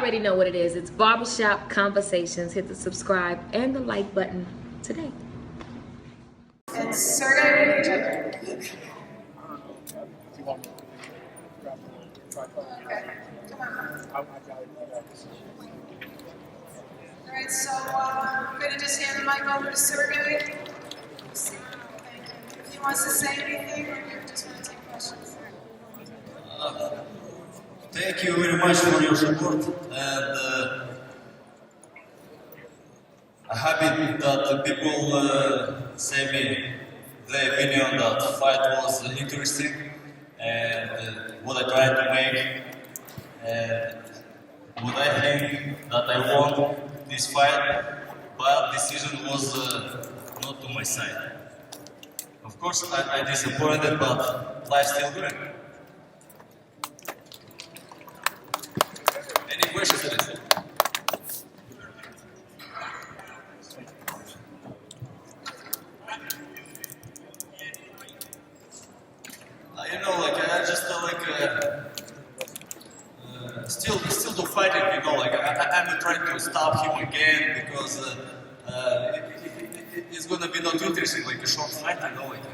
already know what it is. It's Barbershop Conversations. Hit the subscribe and the like button today. And Sergey. Alright, so I'm going to just hand the mic over to Sergey. If he wants to say anything, or you just want to take questions. Thank you very much for your support, and I'm happy that the people say me their opinion that the fight was interesting and what I tried to make, and what I think that I won this fight, but decision was not to my side. Of course, I disappointed, but life's still good. Any questions to this? You know, like I just still to fight it. You know, like I'm trying to stop him again because it's gonna be not interesting, like a short fight. You know, like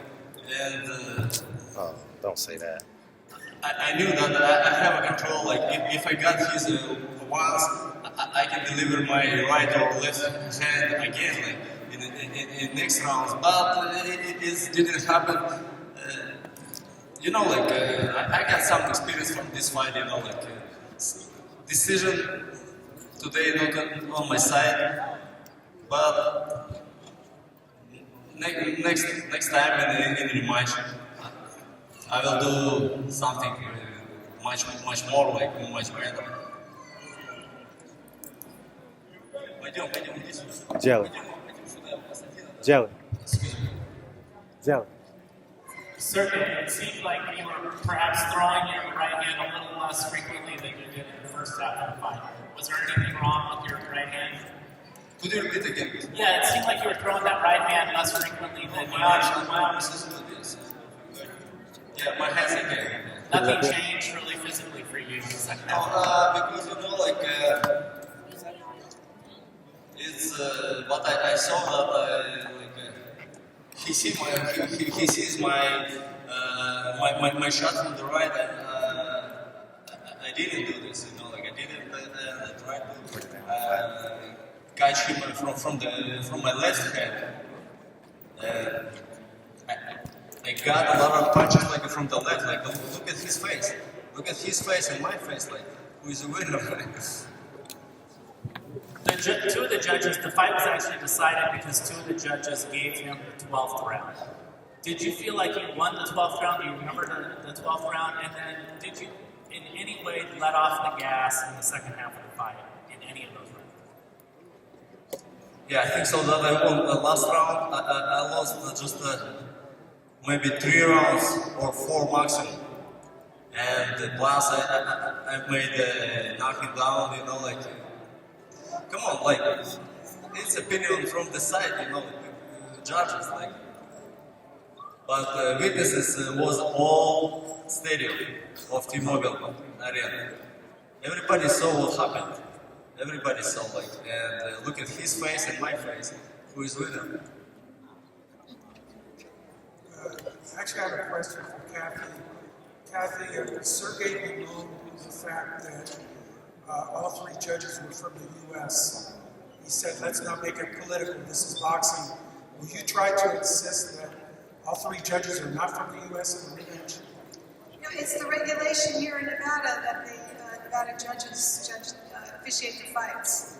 and. Oh, don't say that. I knew that I have a control. Like if I got his once, I can deliver my right or left hand again, like in next rounds. But it didn't happen. You know, like I got some experience from this fight. You know, like decision today not on my side, but next time in rematch, I will do something much more, like much better. Делай. Делай. Делай. Sergey, it seemed like you were perhaps throwing your right hand a little less frequently than you did in the first half of the fight. Was there anything wrong with your right hand? Could you repeat again? Yeah, it seemed like you were throwing that right hand less frequently than you did. Yeah, my hands again. Nothing changed really physically for you in the second half. Because you know, like it's but I saw that he sees my shot from the right, and I didn't do this. You know, like I didn't try to catch him from my left hand. I got a lot of punches like from the left. Like look at his face. Look at his face and my face. Like who is the winner? Two of the judges, the fight was actually decided because two of the judges gave him the 12th round. Did you feel like you won the 12th round? Do you remember the 12th round? And then did you in any way let off the gas in the second half of the fight in any of those rounds? Yeah, I think so. That I won the last round. I lost just maybe 3 rounds or 4 maximum. And plus I made knocking down. You know, like. Come on, like, it's opinion from the side, you know, judges, like. But witnesses was all stadium of T-Mobile Arena. Everybody saw what happened. Everybody saw, like, and look at his face and my face. Who is winner? Actually, I have a question for Kathy. Kathy, Sergey been known for the fact that all 3 judges were from the U.S. He said, let's not make it political, this is boxing. Will you try to insist that all 3 judges are not from the U.S. in the rematch? You know, it's the regulation here in Nevada that the Nevada judges officiate the fights.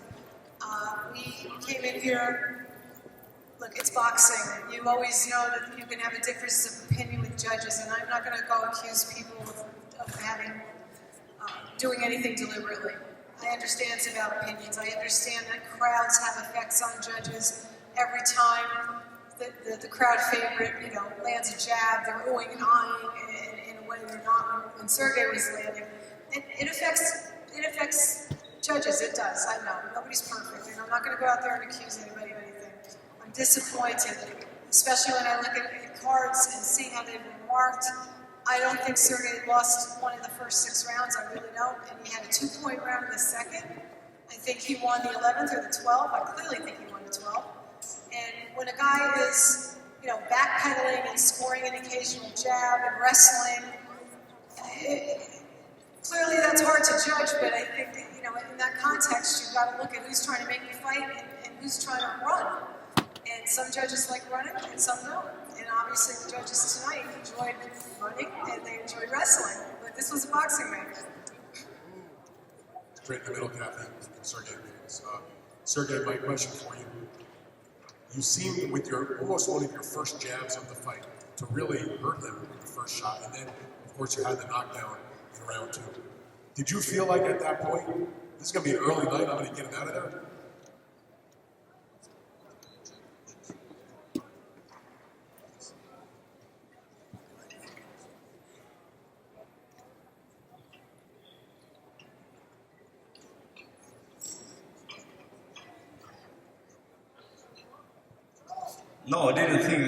We came in here, look, it's boxing. You always know that you can have a difference of opinion with judges, and I'm not going to go accuse people of having doing anything deliberately. I understand it's about opinions. I understand that crowds have effects on judges. Every time the crowd favorite, you know, lands a jab, they're oohing and eyeing in a way they're not when Sergey was landing. It affects judges. It does. I know. Nobody's perfect, and I'm not going to go out there and accuse anybody of anything. I'm disappointed, especially when I look at cards and see how they've been marked. I don't think Sergey lost one of the first 6 rounds, I really don't, and he had a 2-point round in the second. think he won the 11th or the 12th. I clearly think he won the 12th. And when a guy is, backpedaling and scoring an occasional jab and wrestling, clearly that's hard to judge, but I think that, in that context, you've got to look at who's trying to make the fight and who's trying to run. And some judges like running and some don't. And obviously the judges tonight enjoyed running and they enjoyed wrestling. But this was a boxing match. Straight in the middle, Kathy, Sergey. Sergey, my question for you. You seemed with almost one of your first jabs of the fight to really hurt him with the first shot. And then, of course, you had the knockdown in round 2. Did you feel like at that point, this is going to be an early night, I'm going to get him out of there? No, I didn't think.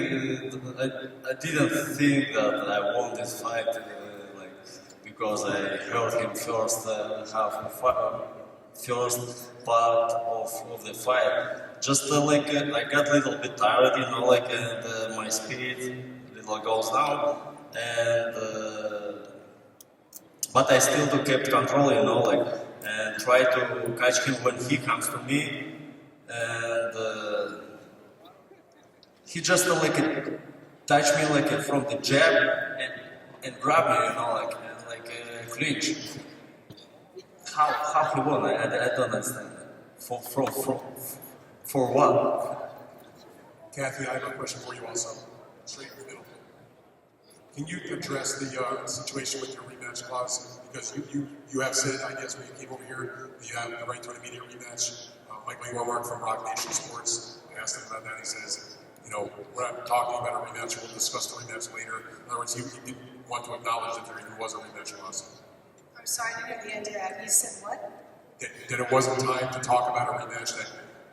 I didn't think that I won this fight, because I hurt him first first part of the fight. Just I got a little bit tired, and my speed little goes down, and but I still kept control, and try to catch him when he comes to me, and. He just touched me from the jab and grabbed me, and clinch. How he won? I don't understand. For what? Kathy, I have a question for you also. Straight in the middle. Can you address the situation with your rematch clause? Because you have said, I guess, when you came over here, that you have the right to an immediate rematch. Michael Yormark from Rock Nation Sports, I asked him about that. He says, we're not talking about a rematch, we'll discuss the rematch later. In other words, he didn't want to acknowledge that there even was a rematch clause. I'm sorry, I didn't hear the end of that. You said what? That it wasn't time to talk about a rematch, that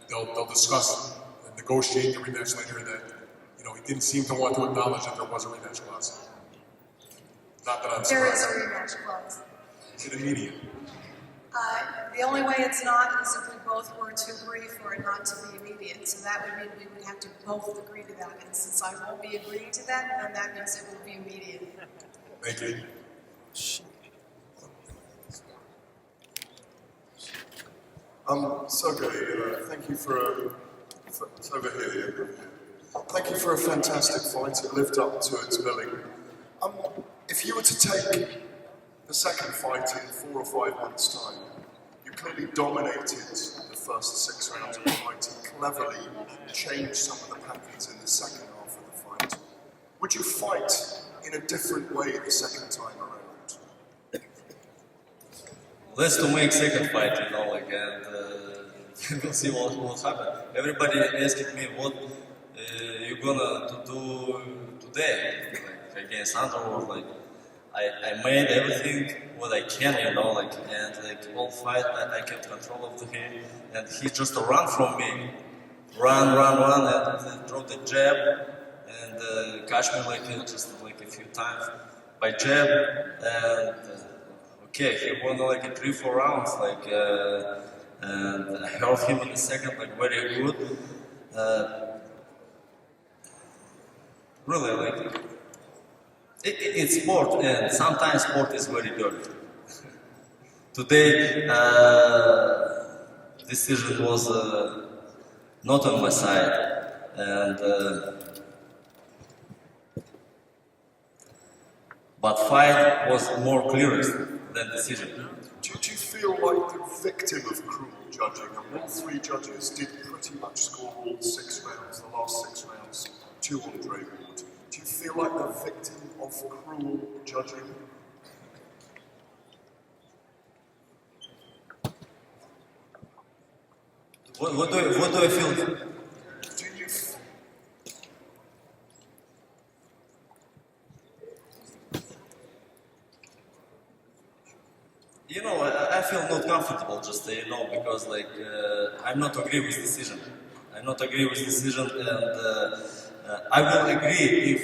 they'll discuss and negotiate the rematch later, and that, he didn't seem to want to acknowledge that there was a rematch clause. Not that I'm There is surprised. a rematch clause. Is it immediate? The only way it's not is if we both were to agree for it not to be immediate. So that would mean we would have to both agree to that. And since I won't be agreeing to that, then that means it will be immediate. Thank you. Sergey, thank you for over here. Thank you for a fantastic fight. It lived up to its billing. If you were to take the second fight in 4 or 5 months' time, you clearly dominated the first 6 rounds of the fight and cleverly changed some of the patterns in the second half of the fight. Would you fight in a different way the second time around? Let's to make second fight, and we'll see what happens. Everybody asking me what you gonna do today, against Underworld. I made everything what I can, and all fight I kept control of him, and he just ran from me, run, and throw the jab, and catch me just a few times by jab, and okay, he won 3-4 rounds, and I held him in the second very good. Really, it's sport, and sometimes sport is very dirty. Today, decision was not on my side, and but fight was more clearest than decision. Do you feel like the victim of cruel judging? And all 3 judges did pretty much score all 6 rounds, the last 6 rounds, 2 on Dre Ward. Do you feel like the victim of cruel judging? What do I feel? Do you I feel not comfortable just, because I'm not agree with decision. I'm not agree with decision, and I will agree if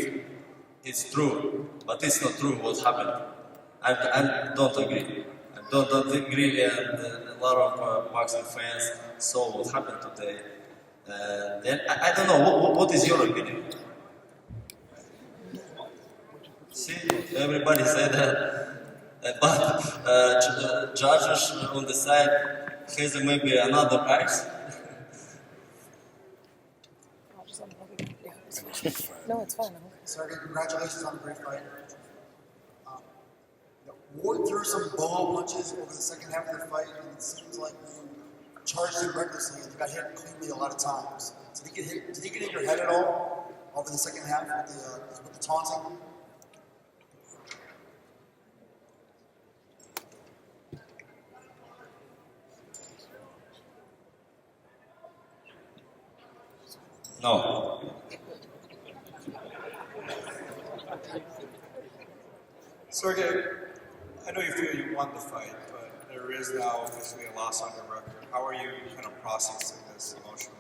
it's true, but it's not true what happened. I don't agree. I don't agree, and a lot of boxing fans saw what happened today. And then I don't know, what is your opinion? See, everybody said that, but judges on the side has maybe another eyes. No, it's fine. Sergey, congratulations on the great fight. Ward threw some ball punches over the second half of the fight, and it seems like you charged him recklessly and you got hit cleanly a lot of times. Did he get in your head at all over the second half with the taunting? No. Sergey, I know you feel you won the fight, but there is now officially a loss on your record. How are you kind of processing this emotionally?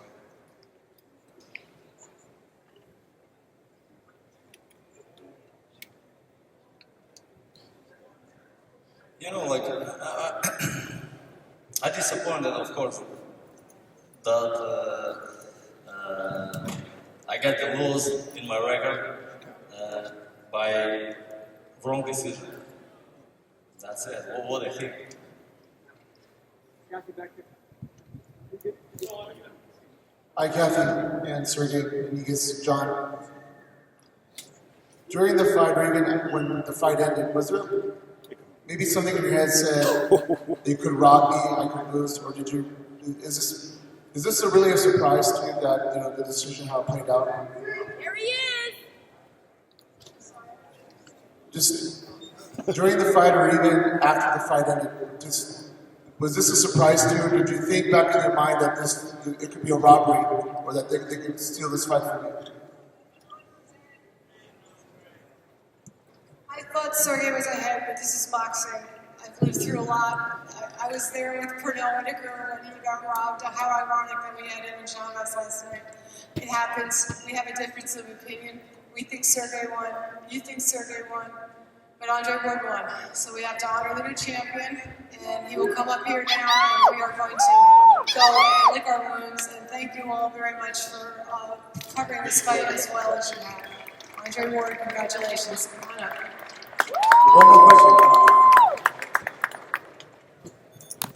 You know, like, I'm disappointed, of course, that I got the lose in my record by wrong decision. That's it. What I think. Hi, Kathy and Sergey and John. During the fight, or even when the fight ended, was there maybe something in your head said, "You could rob me, I could lose," or did you? Is this really a surprise to you that the decision how it played out? Here he is. Just during the fight, or even after the fight ended, was this a surprise to you, or did you think back in your mind that it could be a robbery, or that they could steal this fight from you? I thought Sergey was ahead, but this is boxing. I've lived through a lot. I was there with Pernell Whitaker when he got robbed. How ironic that we had him in Shanghai's last night. It happens. We have a difference of opinion. We think Sergey won. You think Sergey won. But Andre Ward won. So we have to honor the new champion. And he will come up here now, and we are going to go and lick our wounds. And thank you all very much for covering this fight as well as you have. Andre Ward, congratulations. Come on up. One more question.